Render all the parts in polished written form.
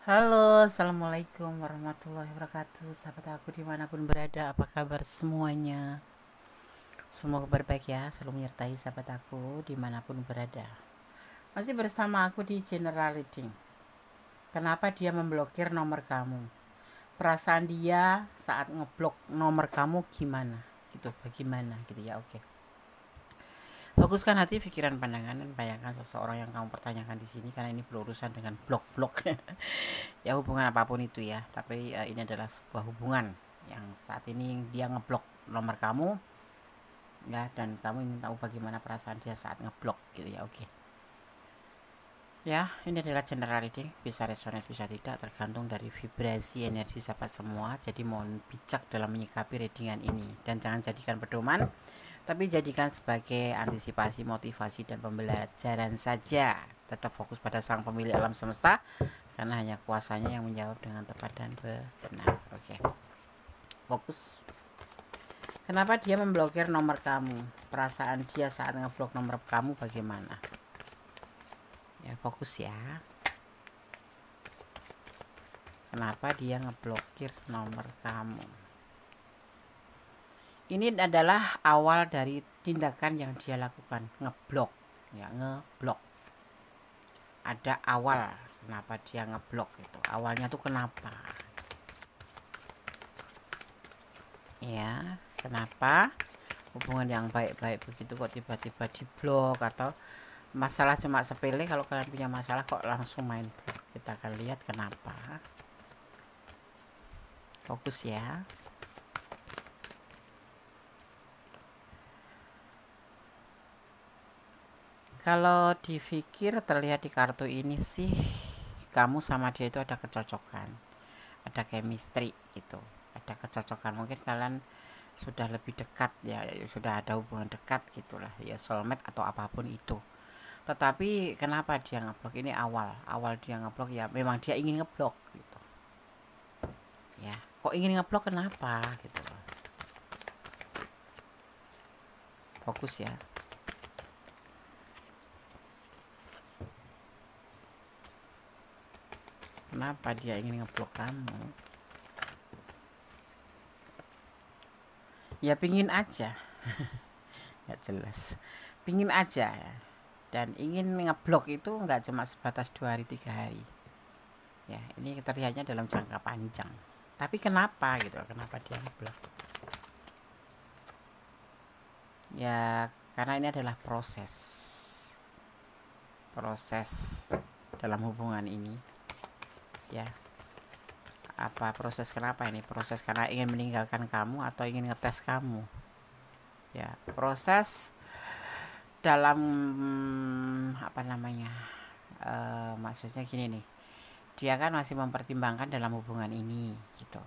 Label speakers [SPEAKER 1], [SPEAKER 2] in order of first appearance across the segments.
[SPEAKER 1] Halo, assalamualaikum warahmatullahi wabarakatuh. Sahabat aku dimanapun berada, apa kabar semuanya? Semoga kabar baik ya, selalu menyertai sahabat aku dimanapun berada. Masih bersama aku di General Reading. Kenapa dia memblokir nomor kamu? Perasaan dia saat ngeblok nomor kamu gimana? Gitu, bagaimana gitu ya, oke. Fokuskan hati, pikiran, pandangan, dan bayangkan seseorang yang kamu pertanyakan di sini karena ini berurusan dengan blok-blok. Ya hubungan apapun itu ya, tapi ini adalah sebuah hubungan yang saat ini dia ngeblok nomor kamu ya, dan kamu ingin tahu bagaimana perasaan dia saat ngeblok gitu ya, oke. Ya, ini adalah general reading, bisa resonate bisa tidak, tergantung dari vibrasi energi sahabat semua. Jadi mohon bijak dalam menyikapi readingan ini dan jangan jadikan pedoman, tapi jadikan sebagai antisipasi, motivasi, dan pembelajaran saja. Tetap fokus pada sang pemilik alam semesta, karena hanya kuasanya yang menjawab dengan tepat dan benar. Oke, fokus. Kenapa dia memblokir nomor kamu? Perasaan dia saat ngeblok nomor kamu bagaimana? Ya, fokus ya. Kenapa dia ngeblokir nomor kamu? Ini adalah awal dari tindakan yang dia lakukan, ngeblok. Ya, ngeblok. Ada awal kenapa dia ngeblok itu. Awalnya tuh kenapa? Ya, kenapa hubungan yang baik-baik begitu kok tiba-tiba diblok, atau masalah cuma sepele. Kalau kalian punya masalah kok langsung main blok, kita akan lihat kenapa. Fokus ya. Kalau dipikir terlihat di kartu ini sih, kamu sama dia itu ada kecocokan, ada chemistry gitu, ada kecocokan. Mungkin kalian sudah lebih dekat ya, sudah ada hubungan dekat gitulah ya, soulmate atau apapun itu. Tetapi kenapa dia ngeblok? Ini awal dia ngeblok ya, memang dia ingin ngeblok gitu ya. Kok ingin ngeblok, kenapa gitu? Fokus ya. Kenapa dia ingin ngeblok kamu? Ya pingin aja. Nggak jelas, pingin aja ya. Dan ingin ngeblok itu nggak cuma sebatas 2 hari 3 hari ya, ini terlihatnya dalam jangka panjang. Tapi kenapa gitu, kenapa dia ngeblok? Ya karena ini adalah proses dalam hubungan ini ya. Apa proses, kenapa ini proses? Karena ingin meninggalkan kamu atau ingin ngetes kamu ya. Proses dalam apa namanya, maksudnya gini nih, dia kan masih mempertimbangkan dalam hubungan ini gitu,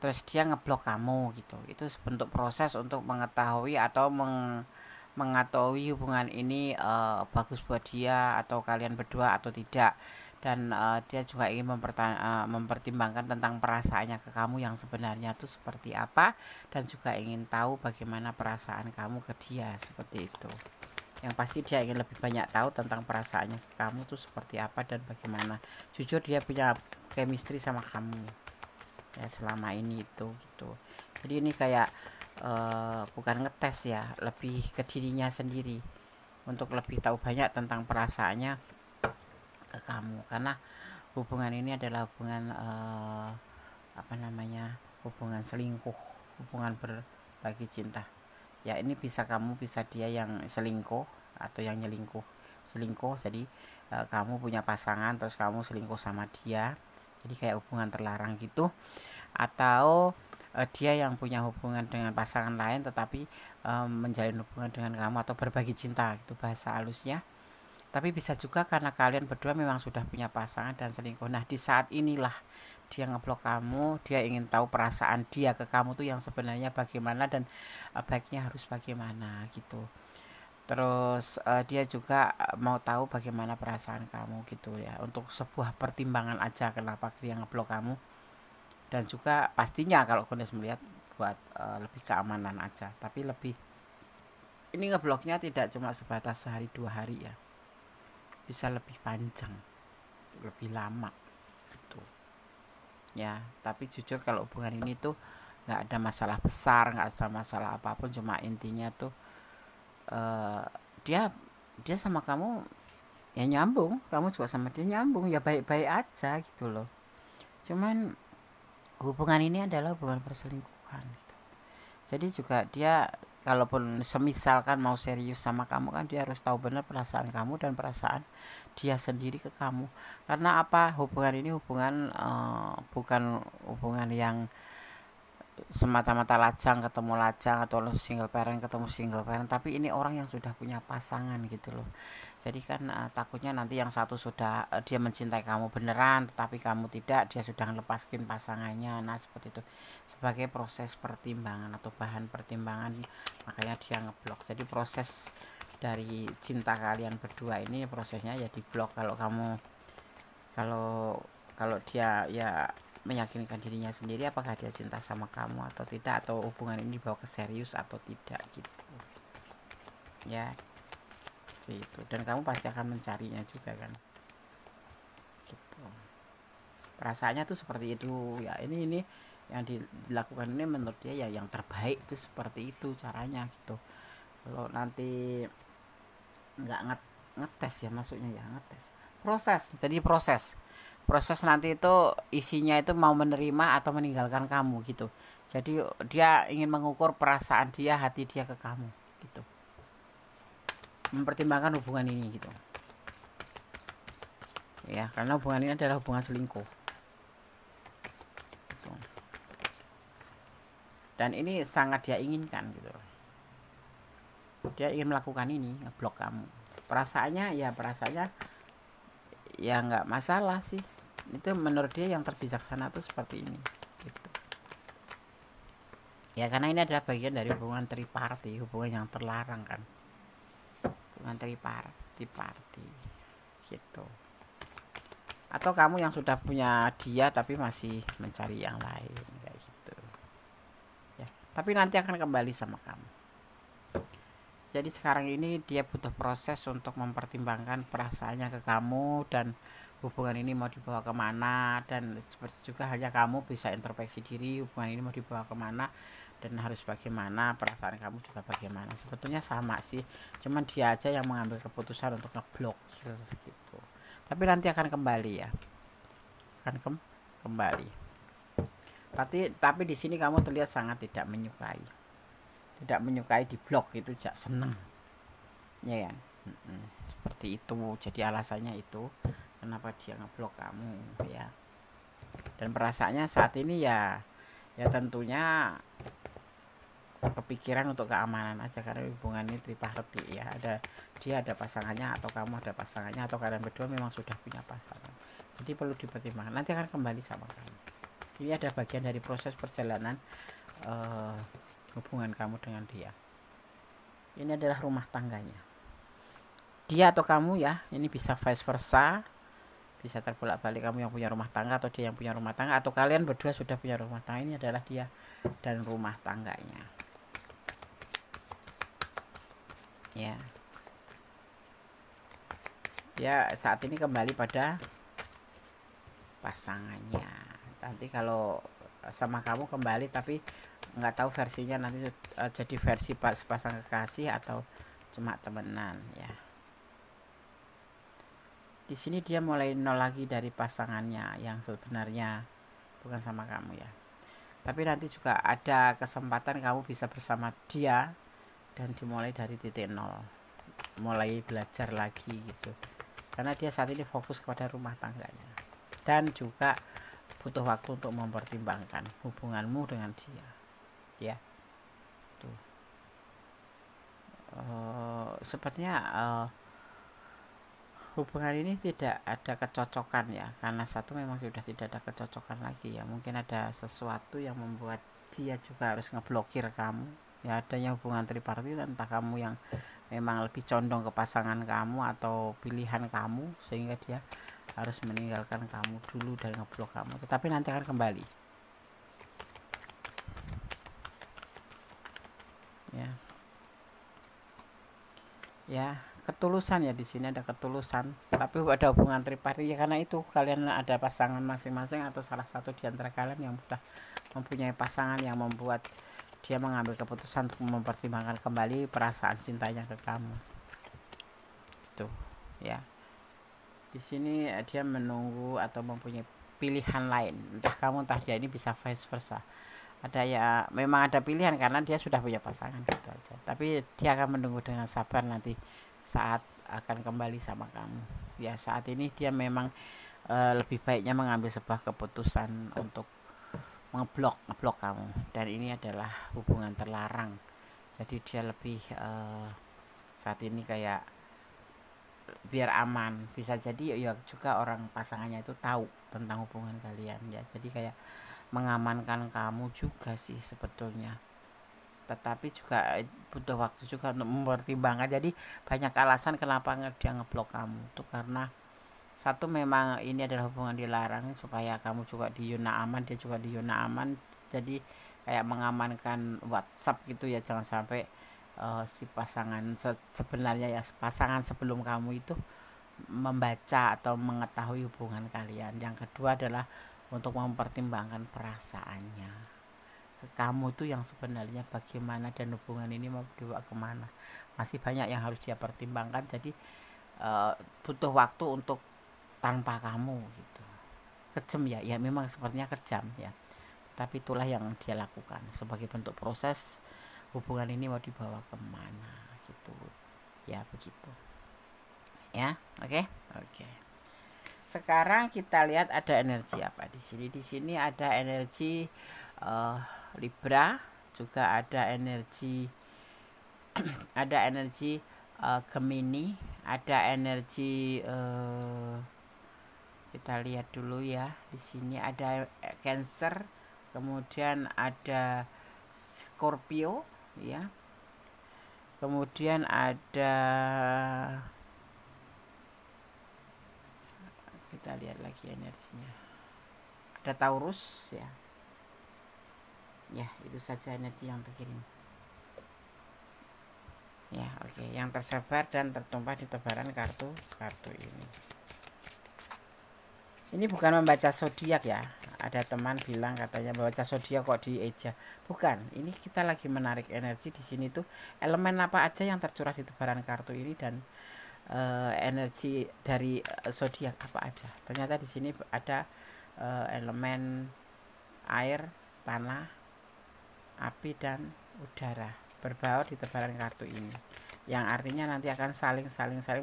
[SPEAKER 1] terus dia ngeblok kamu gitu. Itu bentuk proses untuk mengetahui atau mengetahui hubungan ini bagus buat dia atau kalian berdua atau tidak. Dan dia juga ingin mempertimbangkan tentang perasaannya ke kamu yang sebenarnya tuh seperti apa, dan juga ingin tahu bagaimana perasaan kamu ke dia, seperti itu. Yang pasti dia ingin lebih banyak tahu tentang perasaannya ke kamu tuh seperti apa dan bagaimana. Jujur dia punya chemistry sama kamu ya selama ini itu gitu. Jadi ini kayak bukan ngetes ya, lebih ke dirinya sendiri untuk lebih tahu banyak tentang perasaannya ke kamu, karena hubungan ini adalah hubungan apa namanya, hubungan selingkuh, hubungan berbagi cinta ya. Ini bisa kamu, bisa dia yang selingkuh atau yang nyelingkuh. Selingkuh jadi kamu punya pasangan terus kamu selingkuh sama dia, jadi kayak hubungan terlarang gitu. Atau dia yang punya hubungan dengan pasangan lain tetapi menjalin hubungan dengan kamu atau berbagi cinta, itu bahasa halusnya. Tapi bisa juga karena kalian berdua memang sudah punya pasangan dan selingkuh. Nah di saat inilah dia ngeblok kamu, dia ingin tahu perasaan dia ke kamu tuh yang sebenarnya bagaimana, dan baiknya harus bagaimana gitu. Terus dia juga mau tahu bagaimana perasaan kamu gitu ya, untuk sebuah pertimbangan aja kenapa dia ngeblok kamu. Dan juga pastinya kalau Gondes melihat buat lebih keamanan aja, tapi lebih ini ngebloknya tidak cuma sebatas sehari 2 hari ya, bisa lebih panjang, lebih lama ya. Tapi jujur kalau hubungan ini tuh nggak ada masalah besar, nggak ada masalah apapun, cuma intinya tuh dia dia sama kamu ya nyambung, kamu juga sama dia nyambung, ya baik-baik aja gitu loh. Cuman hubungan ini adalah hubungan perselingkuhan gitu. Jadi juga dia kalaupun semisalkan mau serius sama kamu kan dia harus tahu benar perasaan kamu dan perasaan dia sendiri ke kamu. Karena apa, hubungan ini bukan hubungan yang semata-mata lajang ketemu lajang atau single parent ketemu single parent, tapi ini orang yang sudah punya pasangan gitu loh. Jadi kan takutnya nanti yang satu sudah dia mencintai kamu beneran tetapi kamu tidak, dia sudah melepaskan pasangannya. Nah seperti itu, sebagai proses pertimbangan atau bahan pertimbangan, makanya dia ngeblok. Jadi proses dari cinta kalian berdua ini prosesnya ya diblok. Kalau dia ya meyakinkan dirinya sendiri apakah dia cinta sama kamu atau tidak, atau hubungan ini dibawa ke serius atau tidak gitu ya. Itu, dan kamu pasti akan mencarinya juga kan gitu. Perasaannya tuh seperti itu ya. Ini yang dilakukan ini menurut dia ya yang terbaik tuh seperti itu caranya gitu. Kalau nanti nggak ngetes ya, maksudnya ya ngetes proses. Jadi proses nanti itu isinya itu mau menerima atau meninggalkan kamu gitu. Jadi dia ingin mengukur perasaan dia, hati dia ke kamu gitu, mempertimbangkan hubungan ini gitu ya, karena hubungan ini adalah hubungan selingkuh gitu. Dan ini sangat dia inginkan gitu, dia ingin melakukan ini, ngeblok kamu. Perasaannya ya nggak masalah sih, itu menurut dia yang terbijaksana tuh seperti ini gitu ya, karena ini adalah bagian dari hubungan triparty, hubungan yang terlarang kan, hubungan triparty gitu. Atau kamu yang sudah punya dia tapi masih mencari yang lain kayak gitu ya, tapi nanti akan kembali sama kamu. Jadi sekarang ini dia butuh proses untuk mempertimbangkan perasaannya ke kamu dan hubungan ini mau dibawa kemana, dan seperti juga hanya kamu bisa introspeksi diri hubungan ini mau dibawa kemana dan harus bagaimana, perasaan kamu juga bagaimana. Sebetulnya sama sih, cuman dia aja yang mengambil keputusan untuk ngeblok gitu. Tapi nanti akan kembali ya, akan kembali. Tapi di sini kamu terlihat sangat tidak menyukai di blok itu, tidak seneng ya kan. Seperti itu, jadi alasannya itu kenapa dia ngeblok kamu ya. Dan perasaannya saat ini ya tentunya kepikiran untuk keamanan aja, karena hubungan ini triparty ya, dia ada pasangannya atau kamu ada pasangannya atau kalian berdua memang sudah punya pasangan. Jadi perlu dipertimbangkan, nanti akan kembali sama kamu. Ini ada bagian dari proses perjalanan hubungan kamu dengan dia. Ini adalah rumah tangganya dia atau kamu ya, ini bisa vice versa, bisa terbolak-balik, kamu yang punya rumah tangga atau dia yang punya rumah tangga, atau kalian berdua sudah punya rumah tangga. Ini adalah dia dan rumah tangganya ya. Dia saat ini kembali pada pasangannya. Nanti kalau sama kamu kembali tapi nggak tahu versinya nanti jadi versi sepasang kekasih atau cuma temenan ya. Di sini dia mulai nol lagi dari pasangannya yang sebenarnya bukan sama kamu ya. Tapi nanti juga ada kesempatan kamu bisa bersama dia dan dimulai dari titik nol, mulai belajar lagi gitu. Karena dia saat ini fokus kepada rumah tangganya dan juga butuh waktu untuk mempertimbangkan hubunganmu dengan dia ya. Tuh. Sepertinya hubungan ini tidak ada kecocokan ya, karena satu memang sudah tidak ada kecocokan lagi ya. Mungkin ada sesuatu yang membuat dia juga harus ngeblokir kamu ya. Adanya hubungan triparty, entah kamu yang memang lebih condong ke pasangan kamu atau pilihan kamu sehingga dia harus meninggalkan kamu dulu dan ngeblok kamu, tetapi nanti akan kembali ya. ketulusan ya, di sini ada ketulusan, tapi ada hubungan tripartit ya, karena itu kalian ada pasangan masing-masing atau salah satu di antara kalian yang sudah mempunyai pasangan yang membuat dia mengambil keputusan untuk mempertimbangkan kembali perasaan cintanya ke kamu. Gitu ya. Di sini dia menunggu atau mempunyai pilihan lain, entah kamu entah dia, ini bisa vice versa. Ada ya, memang ada pilihan karena dia sudah punya pasangan gitu aja, tapi dia akan menunggu dengan sabar nanti saat akan kembali sama kamu ya. Saat ini dia memang lebih baiknya mengambil sebuah keputusan untuk ngeblok kamu, dan ini adalah hubungan terlarang. Jadi dia lebih saat ini kayak biar aman, bisa jadi ya juga orang pasangannya itu tahu tentang hubungan kalian ya, jadi kayak mengamankan kamu juga sih sebetulnya, tetapi juga butuh waktu juga untuk mempertimbangkan. Jadi banyak alasan kenapa dia ngeblok kamu tuh, karena satu, memang ini adalah hubungan dilarang supaya kamu juga di zona aman, dia juga di zona aman, jadi kayak mengamankan WhatsApp gitu ya, jangan sampai si pasangan sebenarnya ya, pasangan sebelum kamu itu membaca atau mengetahui hubungan kalian. Yang kedua adalah untuk mempertimbangkan perasaannya ke kamu tuh yang sebenarnya bagaimana, dan hubungan ini mau dibawa kemana, masih banyak yang harus dia pertimbangkan. Jadi butuh waktu untuk tanpa kamu gitu. Kejam ya, ya memang sepertinya kejam ya, tapi itulah yang dia lakukan sebagai bentuk proses hubungan ini mau dibawa kemana gitu ya, begitu ya. Oke. Sekarang kita lihat ada energi apa di sini. Di sini ada energi Libra, juga ada energi Gemini, ada energi kita lihat dulu ya. Di sini ada Cancer, kemudian ada Scorpio ya. Kemudian ada, kita lihat lagi energinya, ada Taurus ya. Ya, itu saja energi yang terkirim ya. Oke, yang tersebar dan tertumpah di tebaran kartu ini. Ini bukan membaca zodiak ya. Ada teman bilang katanya membaca zodiak kok dieja. Bukan, ini kita lagi menarik energi di sini tuh, elemen apa aja yang tercurah di tebaran kartu ini, dan energi dari zodiak apa aja. Ternyata di sini ada elemen air, tanah, api, dan udara berbaur di tebaran kartu ini, yang artinya nanti akan saling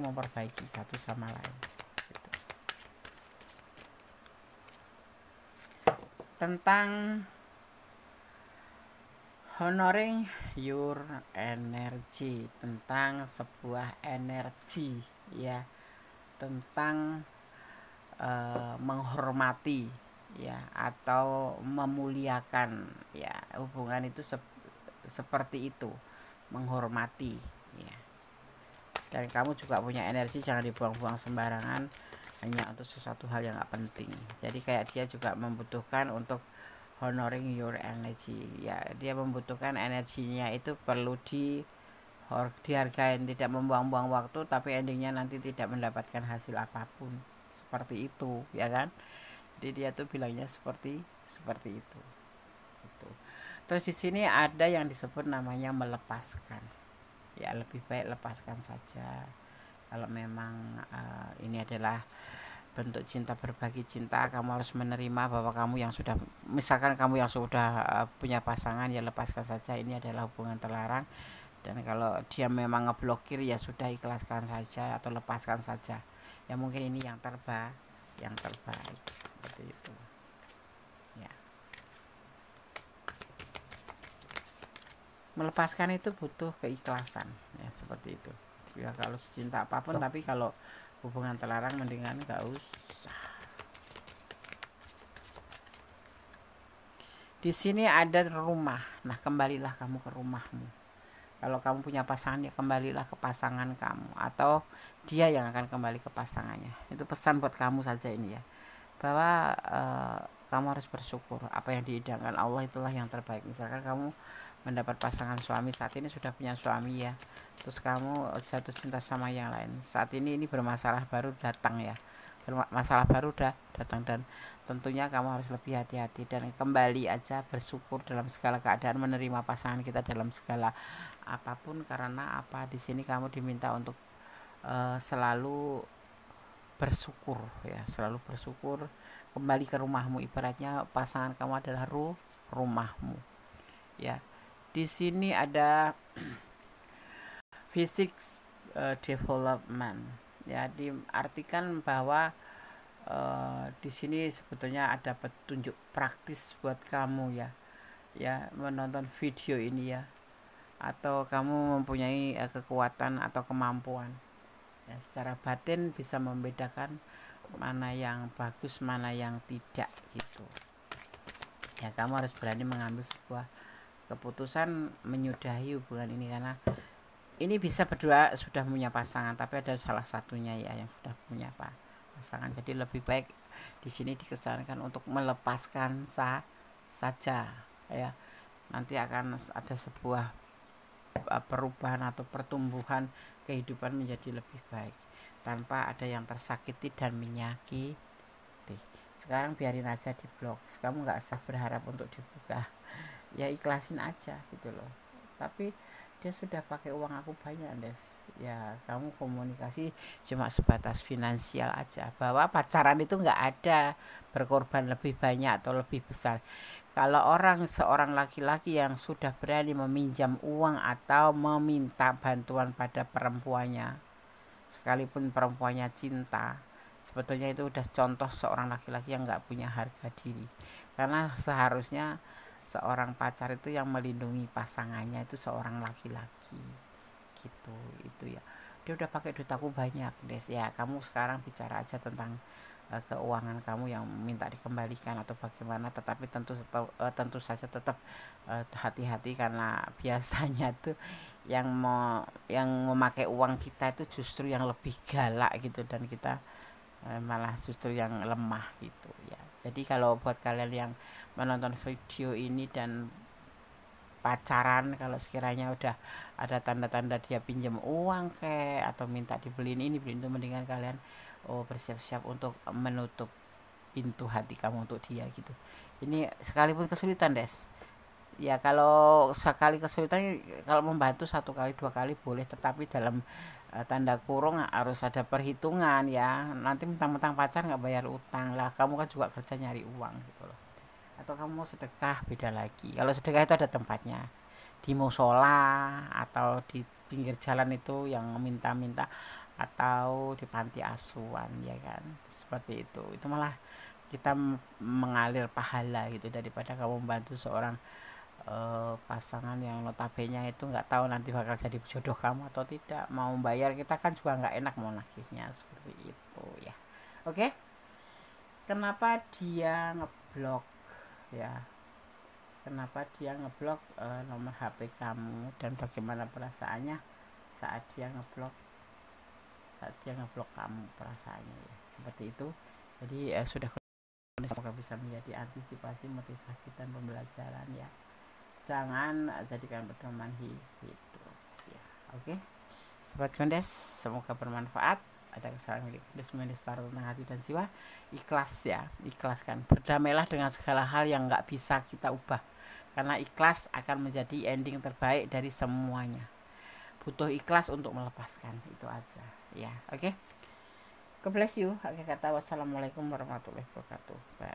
[SPEAKER 1] memperbaiki satu sama lain gitu. Tentang honoring your energy, tentang sebuah energi ya, tentang menghormati ya, atau memuliakan ya. Hubungan itu seperti itu, menghormati ya. Dan kamu juga punya energi, jangan dibuang-buang sembarangan hanya untuk sesuatu hal yang gak penting. Jadi kayak dia juga membutuhkan untuk honoring your energy ya, dia membutuhkan energinya itu perlu dihargai, tidak membuang-buang waktu tapi endingnya nanti tidak mendapatkan hasil apapun, seperti itu ya kan. Jadi dia tuh bilangnya seperti itu gitu. Terus di sini ada yang disebut namanya melepaskan ya, lebih baik lepaskan saja kalau memang ini adalah bentuk cinta, berbagi cinta. Kamu harus menerima bahwa kamu yang sudah, misalkan kamu yang sudah punya pasangan, ya lepaskan saja, ini adalah hubungan terlarang. Dan kalau dia memang ngeblokir, ya sudah, ikhlaskan saja atau lepaskan saja ya. Mungkin ini yang terbaik seperti itu ya. Melepaskan itu butuh keikhlasan ya, seperti itu ya. Kalau cinta apapun, tapi kalau hubungan terlarang mendingan gak usah. Di sini ada rumah. Nah, kembalilah kamu ke rumahmu. Kalau kamu punya pasangan, ya kembalilah ke pasangan kamu, atau dia yang akan kembali ke pasangannya. Itu pesan buat kamu saja ini ya, bahwa kamu harus bersyukur. Apa yang diidamkan Allah itulah yang terbaik. Misalkan kamu mendapat pasangan suami, saat ini sudah punya suami ya, terus kamu jatuh cinta sama yang lain. Saat ini bermasalah baru datang ya, masalah baru udah datang, dan tentunya kamu harus lebih hati-hati dan kembali aja bersyukur dalam segala keadaan, menerima pasangan kita dalam segala apapun. Karena apa, di sini kamu diminta untuk selalu bersyukur ya, selalu bersyukur. Kembali ke rumahmu, ibaratnya pasangan kamu adalah rumahmu ya. Di sini ada physics development ya, diartikan bahwa di sini sebetulnya ada petunjuk praktis buat kamu ya menonton video ini ya, atau kamu mempunyai kekuatan atau kemampuan ya, secara batin bisa membedakan mana yang bagus, mana yang tidak gitu ya. Kamu harus berani mengambil sebuah keputusan menyudahi hubungan ini, karena ini bisa berdua sudah punya pasangan, tapi ada salah satunya ya yang sudah punya pasangan. Jadi lebih baik di sini dikesankan untuk melepaskan saja ya. Nanti akan ada sebuah perubahan atau pertumbuhan kehidupan menjadi lebih baik tanpa ada yang tersakiti dan menyakiti. Sekarang biarin aja di blok, kamu nggak usah berharap untuk dibuka ya, ikhlasin aja gitu loh. Tapi dia sudah pakai uang aku banyak Des ya, kamu komunikasi cuma sebatas finansial aja, bahwa pacaran itu nggak ada berkorban lebih banyak atau lebih besar. Kalau seorang laki-laki yang sudah berani meminjam uang atau meminta bantuan pada perempuannya, sekalipun perempuannya cinta, sebetulnya itu udah contoh seorang laki-laki yang nggak punya harga diri. Karena seharusnya seorang pacar itu yang melindungi pasangannya itu seorang laki-laki gitu. Itu ya, dia udah pakai duit aku banyak Des ya. Kamu sekarang bicara aja tentang keuangan kamu yang minta dikembalikan atau bagaimana, tetapi tentu saja tetap hati-hati, karena biasanya tuh yang memakai uang kita itu justru yang lebih galak gitu, dan kita malah justru yang lemah gitu ya. Jadi kalau buat kalian yang menonton video ini dan pacaran, kalau sekiranya udah ada tanda-tanda dia pinjam uang atau minta dibeliin ini beliin itu, mendingan kalian bersiap-siap untuk menutup pintu hati kamu untuk dia gitu. Ini sekalipun kesulitan Des ya, kalau sekali kesulitan, kalau membantu 1 kali 2 kali boleh, tetapi dalam tanda kurung harus ada perhitungan ya. Nanti mentang-mentang pacar nggak bayar utang lah, kamu kan juga kerja nyari uang gitu loh. Atau kamu mau sedekah, beda lagi. Kalau sedekah itu ada tempatnya, di musola atau di pinggir jalan itu yang minta-minta, atau di panti asuhan ya kan, seperti itu malah kita mengalir pahala gitu, daripada kamu membantu seorang pasangan yang notabene itu nggak tahu nanti bakal jadi jodoh kamu atau tidak. Mau bayar kita kan juga nggak enak mau nagihnya, seperti itu ya. Oke, kenapa dia ngeblok ya, kenapa dia ngeblok nomor HP kamu, dan bagaimana perasaannya saat dia ngeblok kamu, perasaannya ya seperti itu. Jadi sudah, semoga bisa menjadi antisipasi, motivasi, dan pembelajaran ya. Jangan jadikan pedoman hidup ya. Oke, sobat Gondes, semoga bermanfaat. Ada kesalahan milik Gondes taruh hati dan jiwa, ikhlas ya, ikhlaskan, berdamailah dengan segala hal yang nggak bisa kita ubah, karena ikhlas akan menjadi ending terbaik dari semuanya. Butuh ikhlas untuk melepaskan, itu aja ya. Oke, God bless you. Akhir kata, wassalamualaikum warahmatullahi wabarakatuh. Bye.